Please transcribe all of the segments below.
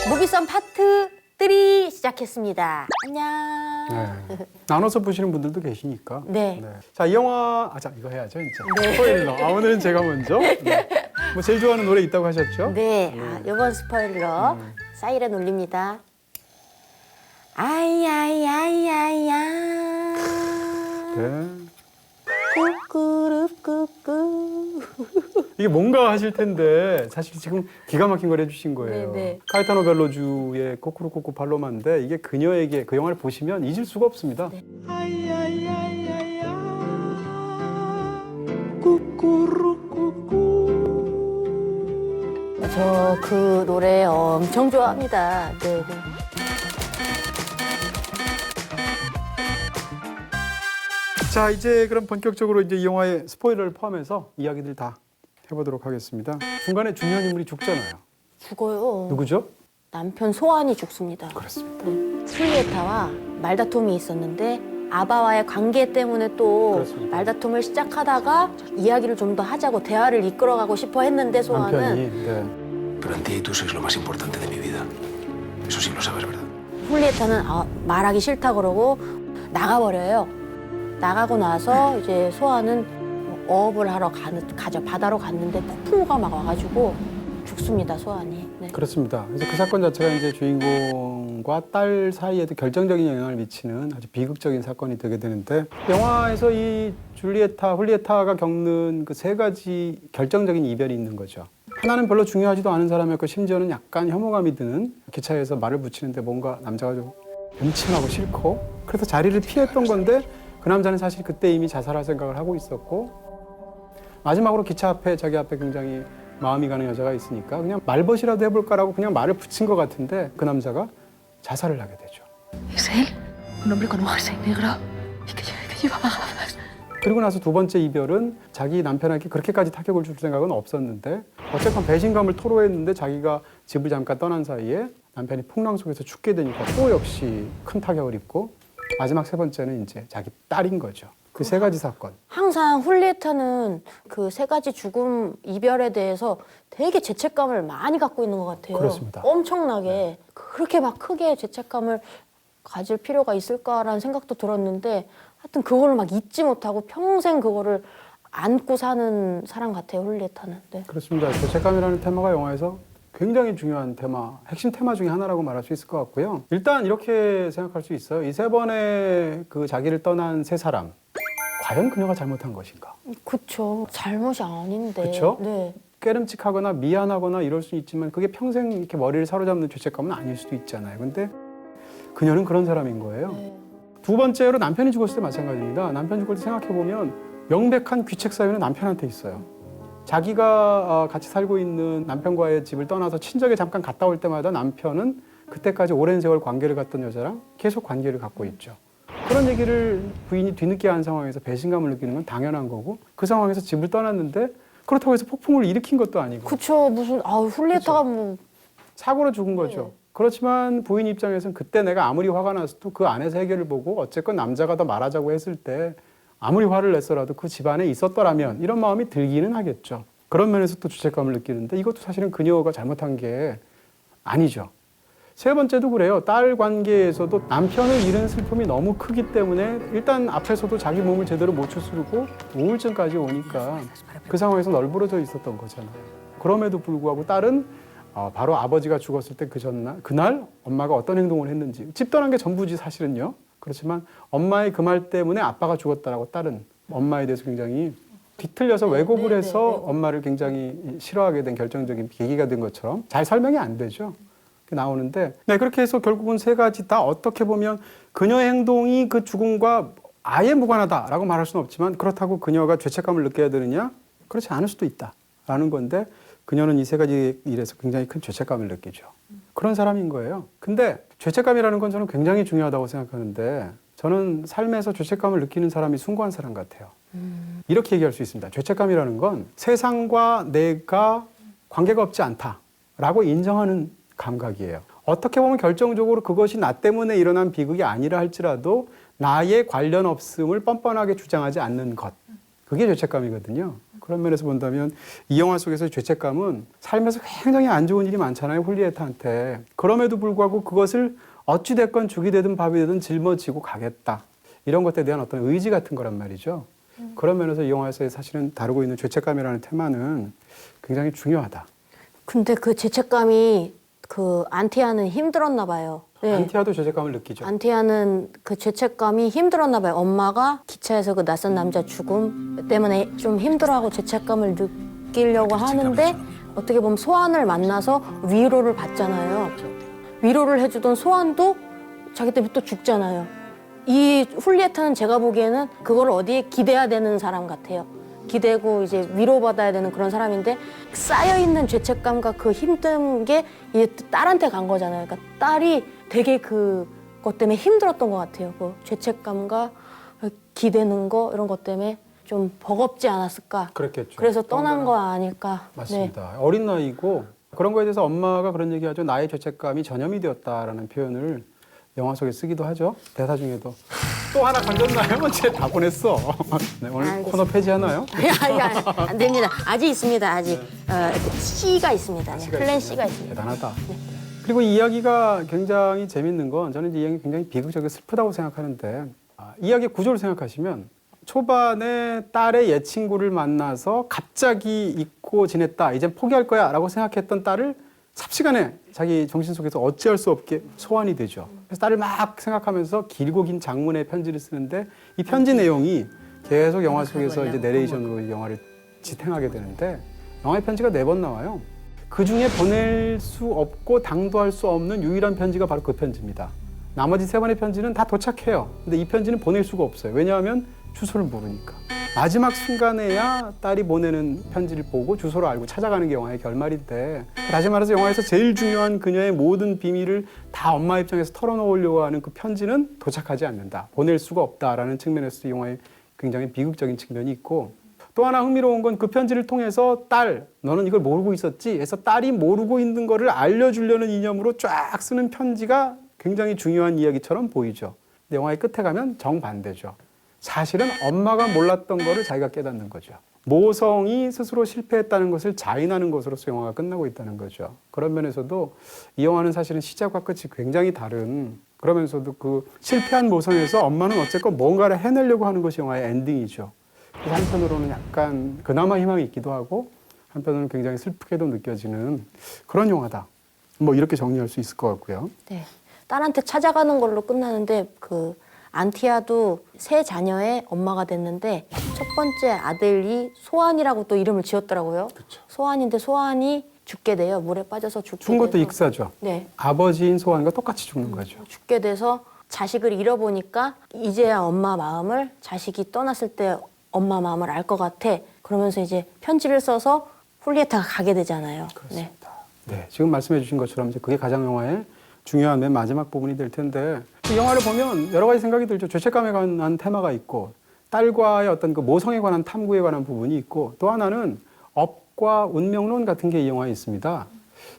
무비썸 파트 3 시작했습니다. 안녕. 네. 나눠서 보시는 분들도 계시니까. 네. 자, 이 영화, 자, 이거 해야죠, 이제. 네. 스포일러. 오늘은 제가 먼저. 네. 뭐 제일 좋아하는 노래 있다고 하셨죠? 네, 이번 스포일러 사이렌 울립니다. 아이야이야이야이야. 네. 꾸꾸루꾸꾸. 이게 뭔가 하실 텐데 사실 지금 기가 막힌 걸 해주신 거예요. 네. 카에타노 벨로주의 코쿠루코쿠 팔로마인데 이게 그녀에게 그 영화를 보시면 잊을 수가 없습니다. 네. 저 그 노래 엄청 좋아합니다. 네, 네. 자, 이제 그럼 본격적으로 이제 이 영화의 스포일러를 포함해서 이야기들 다 해보도록 하겠습니다. 중간에 중요한 인물이 죽잖아요. 죽어요. 누구죠? 남편 소환이 죽습니다. 그렇습니다. 네. 줄리에타와 말다툼이 있었는데 아바와의 관계 때문에 또 그렇습니다. 말다툼을 시작하다가 이야기를 좀 더 하자고 대화를 이끌어가고 싶어 했는데 소환은 남편이. 네. Pero Antía y tú sois lo más importante de mi vida. Eso sí lo sabes, ¿verdad? 줄리에타는 말하기 싫다 그러고 나가버려요. 나가고 나서 이제 소환은 어업을 하러 바다로 갔는데 폭풍우가 막 와가지고 죽습니다, 소환이. 네. 그렇습니다. 그래서 그 사건 자체가 이제 주인공과 딸 사이에도 결정적인 영향을 미치는 아주 비극적인 사건이 되게 되는데 영화에서 이 훌리에타가 겪는 그 세 가지 결정적인 이별이 있는 거죠. 하나는 별로 중요하지도 않은 사람이었고 심지어는 약간 혐오감이 드는 기차에서 말을 붙이는데 뭔가 남자가 좀 음침하고 싫고 그래서 자리를 피했던 건데 그 남자는 사실 그때 이미 자살할 생각을 하고 있었고 마지막으로 기차 앞에 자기 앞에 굉장히 마음이 가는 여자가 있으니까 그냥 말벗이라도 해볼까라고 그냥 말을 붙인 것 같은데 그 남자가 자살을 하게 되죠. Es él, un hombre con ojos en negro y que llevaba gafas. 그리고 나서 두 번째 이별은 자기 남편에게 그렇게까지 타격을 줄 생각은 없었는데 어쨌건 배신감을 토로했는데 자기가 집을 잠깐 떠난 사이에 남편이 풍랑 속에서 죽게 되니까 또 역시 큰 타격을 입고 마지막 세 번째는 이제 자기 딸인 거죠. 그 세 가지 사건. 항상 훌리에타는 그 세 가지 죽음, 이별에 대해서 되게 죄책감을 많이 갖고 있는 것 같아요. 그렇습니다. 엄청나게. 그렇게 막 크게 죄책감을 가질 필요가 있을까라는 생각도 들었는데 하여튼 그거를 막 잊지 못하고 평생 그거를 안고 사는 사람 같아요, 훌리에타는. 네. 그렇습니다. 죄책감이라는 테마가 영화에서 굉장히 중요한 테마, 핵심 테마 중에 하나라고 말할 수 있을 것 같고요. 일단 이렇게 생각할 수 있어요. 이 세 번의 그 자기를 떠난 세 사람, 과연 그녀가 잘못한 것인가? 그쵸. 잘못이 아닌데. 그쵸? 네. 깨름칙하거나 미안하거나 이럴 수 있지만 그게 평생 이렇게 머리를 사로잡는 죄책감은 아닐 수도 있잖아요. 근데 그녀는 그런 사람인 거예요. 네. 두 번째로 남편이 죽었을 때 마찬가지입니다. 남편 죽을 때 생각해보면 명백한 귀책 사유는 남편한테 있어요. 자기가 같이 살고 있는 남편과의 집을 떠나서 친정에 잠깐 갔다 올 때마다 남편은 그때까지 오랜 세월 관계를 갖던 여자랑 계속 관계를 갖고 있죠. 그런 얘기를 부인이 뒤늦게 한 상황에서 배신감을 느끼는 건 당연한 거고 그 상황에서 집을 떠났는데 그렇다고 해서 폭풍을 일으킨 것도 아니고 그쵸. 무슨, 훌리에타가 뭐. 사고로 죽은 거죠. 네. 그렇지만 부인 입장에서는 그때 내가 아무리 화가 났어도 그 안에서 해결을 보고 어쨌건 남자가 더 말하자고 했을 때 아무리 화를 냈어라도 그 집안에 있었더라면 이런 마음이 들기는 하겠죠. 그런 면에서 또 죄책감을 느끼는데 이것도 사실은 그녀가 잘못한 게 아니죠. 세 번째도 그래요. 딸 관계에서도 남편을 잃은 슬픔이 너무 크기 때문에 일단 앞에서도 자기 몸을 제대로 못 추스르고 우울증까지 오니까 그 상황에서 널브러져 있었던 거잖아요. 그럼에도 불구하고 딸은 바로 아버지가 죽었을 때 그날 엄마가 어떤 행동을 했는지 집 떠난 게 전부지 사실은요. 그렇지만 엄마의 그 말 때문에 아빠가 죽었다라고 딸은 엄마에 대해서 굉장히 뒤틀려서 왜곡을 해서 엄마를 굉장히 싫어하게 된 결정적인 계기가 된 것처럼 잘 설명이 안 되죠. 나오는데 네, 그렇게 해서 결국은 세 가지 다 어떻게 보면 그녀의 행동이 그 죽음과 아예 무관하다라고 말할 수는 없지만 그렇다고 그녀가 죄책감을 느껴야 되느냐? 그렇지 않을 수도 있다라는 건데 그녀는 이 세 가지 일에서 굉장히 큰 죄책감을 느끼죠. 그런 사람인 거예요. 근데 죄책감이라는 건 저는 굉장히 중요하다고 생각하는데 저는 삶에서 죄책감을 느끼는 사람이 숭고한 사람 같아요. 이렇게 얘기할 수 있습니다. 죄책감이라는 건 세상과 내가 관계가 없지 않다라고 인정하는 감각이에요. 어떻게 보면 결정적으로 그것이 나 때문에 일어난 비극이 아니라 할지라도 나의 관련 없음을 뻔뻔하게 주장하지 않는 것. 그게 죄책감이거든요. 그런 면에서 본다면 이 영화 속에서의 죄책감은 삶에서 굉장히 안 좋은 일이 많잖아요, 훌리에타한테. 그럼에도 불구하고 그것을 어찌됐건 죽이 되든 밥이 되든 짊어지고 가겠다. 이런 것에 대한 어떤 의지 같은 거란 말이죠. 그런 면에서 이 영화에서 사실은 다루고 있는 죄책감이라는 테마는 굉장히 중요하다. 근데 그 죄책감이 그 안티아는 힘들었나 봐요. 네. 안티아도 죄책감을 느끼죠. 안티아는 그 죄책감이 힘들었나 봐요. 엄마가 기차에서 그 낯선 남자 죽음 때문에 좀 힘들어하고 죄책감을 느끼려고 하는데 어떻게 보면 소환을 만나서 위로를 받잖아요. 위로를 해주던 소환도 자기 때문에 또 죽잖아요. 이 훌리에타는 제가 보기에는 그걸 어디에 기대야 되는 사람 같아요. 기대고 이제 위로받아야 되는 그런 사람인데 쌓여있는 죄책감과 그 힘든 게 이제 딸한테 간 거잖아요. 그러니까 딸이 되게 그것 때문에 힘들었던 것 같아요. 그 죄책감과 기대는 거 이런 것 때문에 좀 버겁지 않았을까. 그렇겠죠. 그래서 떠난 거 아닐까. 맞습니다. 어린 나이고 그런 거에 대해서 엄마가 그런 얘기하죠. 나의 죄책감이 전염이 되었다라는 표현을 영화 속에 쓰기도 하죠. 대사 중에도. 또 하나 건졌나요? 제 다 보냈어. 네, 오늘 알겠습니다. 코너 폐지하나요? 안 됩니다. 아직 있습니다. 아직 C가 있습니다. 네, 플랜 C가 있습니다. 대단하다. 그리고 이 이야기가 굉장히 재밌는 건 저는 이 이야기 굉장히 비극적이고 슬프다고 생각하는데 이야기의 구조를 생각하시면 초반에 딸의 옛 친구를 만나서 갑자기 잊고 지냈다. 이젠 포기할 거야 라고 생각했던 딸을 삽시간에 자기 정신 속에서 어찌할 수 없게 소환이 되죠. 그래서 딸을 막 생각하면서 길고 긴 장문의 편지를 쓰는데 이 편지 내용이 계속 영화 속에서 이제 내레이션으로 영화를 지탱하게 되는데 영화의 편지가 4번 나와요. 그 중에 보낼 수 없고 당도할 수 없는 유일한 편지가 바로 그 편지입니다. 나머지 3번의 편지는 다 도착해요. 근데 이 편지는 보낼 수가 없어요. 왜냐하면 주소를 모르니까. 마지막 순간에야 딸이 보내는 편지를 보고 주소를 알고 찾아가는 게 영화의 결말인데 다시 말해서 영화에서 제일 중요한 그녀의 모든 비밀을 다 엄마 입장에서 털어놓으려고 하는 그 편지는 도착하지 않는다. 보낼 수가 없다라는 측면에서 영화의 굉장히 비극적인 측면이 있고 또 하나 흥미로운 건 그 편지를 통해서 딸, 너는 이걸 모르고 있었지? 해서 딸이 모르고 있는 거를 알려주려는 이념으로 쫙 쓰는 편지가 굉장히 중요한 이야기처럼 보이죠. 근데 영화의 끝에 가면 정반대죠. 사실은 엄마가 몰랐던 거를 자기가 깨닫는 거죠. 모성이 스스로 실패했다는 것을 자인하는 것으로서 영화가 끝나고 있다는 거죠. 그런 면에서도 이 영화는 사실은 시작과 끝이 굉장히 다른 그러면서도 그 실패한 모성에서 엄마는 어쨌건 뭔가를 해내려고 하는 것이 영화의 엔딩이죠. 그래서 한편으로는 약간 그나마 희망이 있기도 하고 한편으로는 굉장히 슬프게도 느껴지는 그런 영화다. 뭐 이렇게 정리할 수 있을 것 같고요. 네. 딸한테 찾아가는 걸로 끝나는데 그 안티아도 세 자녀의 엄마가 됐는데 첫 번째 아들이 소환이라고 또 이름을 지었더라고요. 그렇죠. 소환인데 소환이 죽게 돼요. 물에 빠져서 죽게 죽은 것도 돼서. 익사죠. 네. 아버지인 소환과 똑같이 죽는 거죠. 죽게 돼서 자식을 잃어보니까 이제야 엄마 마음을 자식이 떠났을 때 엄마 마음을 알 것 같아. 그러면서 이제 편지를 써서 훌리에타가 가게 되잖아요. 네. 네, 지금 말씀해 주신 것처럼 이제 그게 가장 영화의 중요한 맨 마지막 부분이 될 텐데 이 영화를 보면 여러 가지 생각이 들죠. 죄책감에 관한 테마가 있고 딸과의 어떤 그 모성에 관한 탐구에 관한 부분이 있고 또 하나는 업과 운명론 같은 게 이 영화에 있습니다.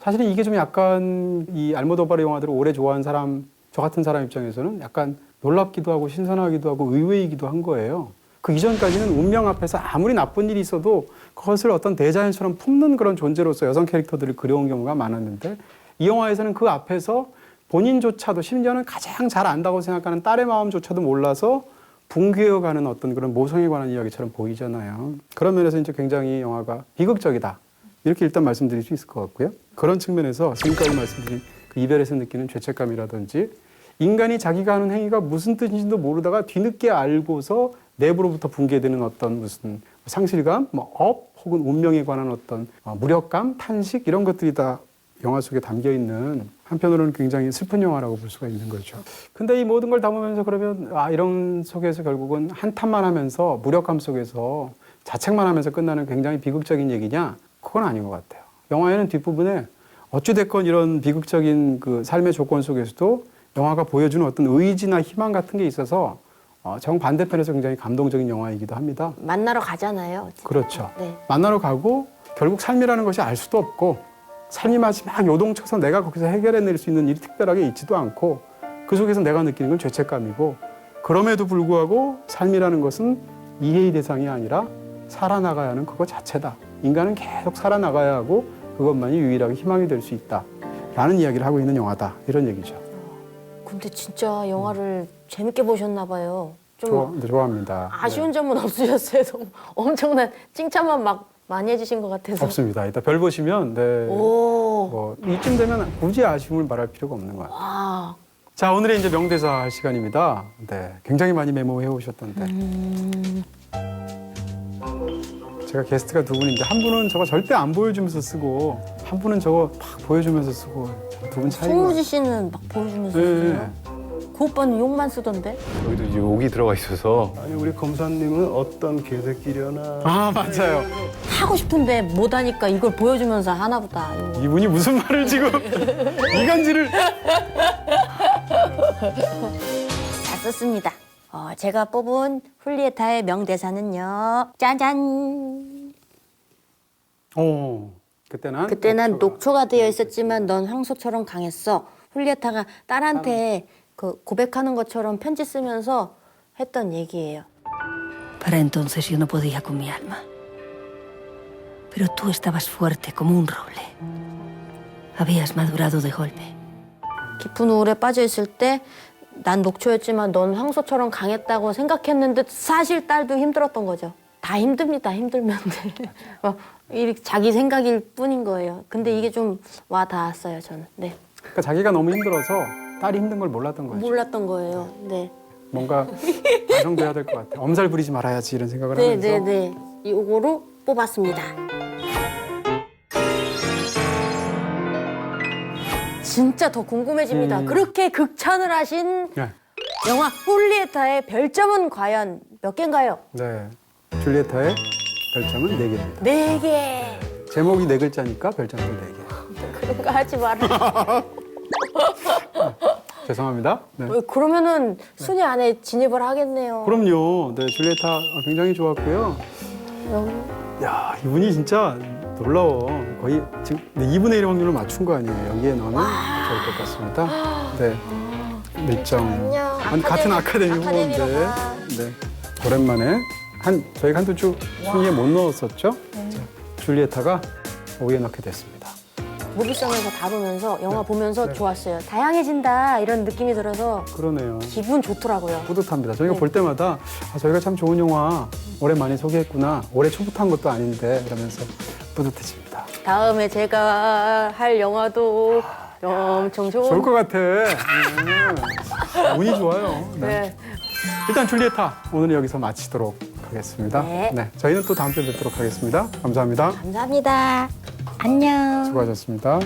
사실은 이게 좀 약간 이 알모도바르 영화들을 오래 좋아하는 사람, 저 같은 사람 입장에서는 약간 놀랍기도 하고 신선하기도 하고 의외이기도 한 거예요. 그 이전까지는 운명 앞에서 아무리 나쁜 일이 있어도 그것을 어떤 대자연처럼 품는 그런 존재로서 여성 캐릭터들을 그려온 경우가 많았는데 이 영화에서는 그 앞에서 본인조차도 심지어는 가장 잘 안다고 생각하는 딸의 마음조차도 몰라서 붕괴어가는 어떤 그런 모성에 관한 이야기처럼 보이잖아요. 그런 면에서 이제 굉장히 영화가 비극적이다. 이렇게 일단 말씀드릴 수 있을 것 같고요. 그런 측면에서 지금까지 말씀드린 그 이별에서 느끼는 죄책감이라든지 인간이 자기가 하는 행위가 무슨 뜻인지도 모르다가 뒤늦게 알고서 내부로부터 붕괴되는 어떤 무슨 상실감, 업 혹은 운명에 관한 어떤 무력감, 탄식 이런 것들이 다 영화 속에 담겨 있는 한편으로는 굉장히 슬픈 영화라고 볼 수가 있는 거죠. 근데 이 모든 걸 담으면서 그러면 이런 속에서 결국은 한탄만 하면서 무력감 속에서 자책만 하면서 끝나는 굉장히 비극적인 얘기냐? 그건 아닌 것 같아요. 영화에는 뒷부분에 어찌됐건 이런 비극적인 그 삶의 조건 속에서도 영화가 보여주는 어떤 의지나 희망 같은 게 있어서 정반대편에서 굉장히 감동적인 영화이기도 합니다. 만나러 가잖아요. 어쨌든. 그렇죠. 네. 만나러 가고 결국 삶이라는 것이 알 수도 없고 삶이 마치 막 요동쳐서 내가 거기서 해결해낼 수 있는 일이 특별하게 있지도 않고 그 속에서 내가 느끼는 건 죄책감이고 그럼에도 불구하고 삶이라는 것은 이해의 대상이 아니라 살아나가야 하는 그거 자체다. 인간은 계속 살아나가야 하고 그것만이 유일하게 희망이 될 수 있다. 라는 이야기를 하고 있는 영화다. 이런 얘기죠. 근데 진짜 영화를 재밌게 보셨나 봐요. 좀 좋아합니다. 아쉬운 점은 없으셨어요? 너무 엄청난 칭찬만 막 많이 해주신 것 같아서. 없습니다. 이따 별 보시면 네. 오. 뭐 이쯤 되면 굳이 아쉬움을 말할 필요가 없는 것 같아요. 와. 자, 오늘의 이제 명대사 할 시간입니다. 네, 굉장히 많이 메모해 오셨던데. 제가 게스트가 두 분인데 한 분은 저거 절대 안 보여주면서 쓰고 한 분은 저거 막 보여주면서 쓰고 두 분 차이가. 송우지 씨는 막 보여주면서. 네. 그 오빠는 욕만 쓰던데? 여기도 이제 옥이 들어가 있어서 아니 우리 검사님은 어떤 개새끼려나 아, 맞아요. 하고 싶은데 못하니까 이걸 보여주면서 하나 보다. 이거. 이분이 무슨 말을 지금 이간질을. 잘 썼습니다. 제가 뽑은 훌리에타의 명대사는요. 짜잔. 그때 난 녹초가 되어 있었지만 넌 황소처럼 강했어. 훌리에타가 딸한테 그 고백하는 것처럼 편지 쓰면서 했던 얘기예요. Para entonces yo no podía con mi alma. Pero tú estabas fuerte como un roble. Habías madurado de golpe. 깊은 우울에 빠져 있을 때 난 녹초였지만 넌 황소처럼 강했다고 생각했는데 사실 딸도 힘들었던 거죠. 다 힘듭니다. 힘들면 이렇게 자기 생각일 뿐인 거예요. 근데 이게 좀 와 닿았어요. 저는. 네. 그러니까 자기가 너무 힘들어서 딸이 힘든 걸 몰랐던 거죠. 몰랐던 거예요. 네. 뭔가 가정돼야 될 것 같아. 엄살 부리지 말아야지 이런 생각을 하면서. 네네네. 이거로 뽑았습니다. 진짜 더 궁금해집니다. 그렇게 극찬을 하신 네. 영화 훌리에타의 별점은 과연 몇 개인가요? 네. 줄리에타의 별점은 4개입니다. 4개. 제목이 4글자니까 별점도 4개. 그런 거 하지 마라. 죄송합니다. 네. 그러면은 순위 안에 진입을 하겠네요. 그럼요. 네, 줄리에타 굉장히 좋았고요. 야, 이분이 진짜 놀라워. 거의 지금 2분의 1 확률로 맞춘 거 아니에요. 여기에 넣으면 좋을 것 같습니다. 네. 밀정. 안녕. 같은 아카데미 후보인데. 아카데미로가. 네. 오랜만에 저희가 한두 주 순위에 못 넣었었죠. 자, 줄리에타가 5위에 넣게 됐습니다. 무비성에서 다루면서 영화 보면서 좋았어요. 다양해진다 이런 느낌이 들어서 그러네요. 기분 좋더라고요. 뿌듯합니다. 저희가 네. 볼 때마다 저희가 참 좋은 영화 올해 많이 소개했구나. 올해 초부터 한 것도 아닌데 이러면서 뿌듯해집니다. 다음에 제가 할 영화도 엄청 좋은. 좋을 것 같아. 운이 좋아요. 네. 네. 일단 줄리에타 오늘 여기서 마치도록 하겠습니다. 네. 저희는 또 다음 주에 뵙도록 하겠습니다. 감사합니다. 감사합니다. 안녕. 수고하셨습니다.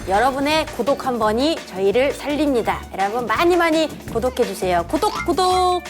여러분의 구독 한 번이 저희를 살립니다. 여러분 많이 구독해 주세요. 구독.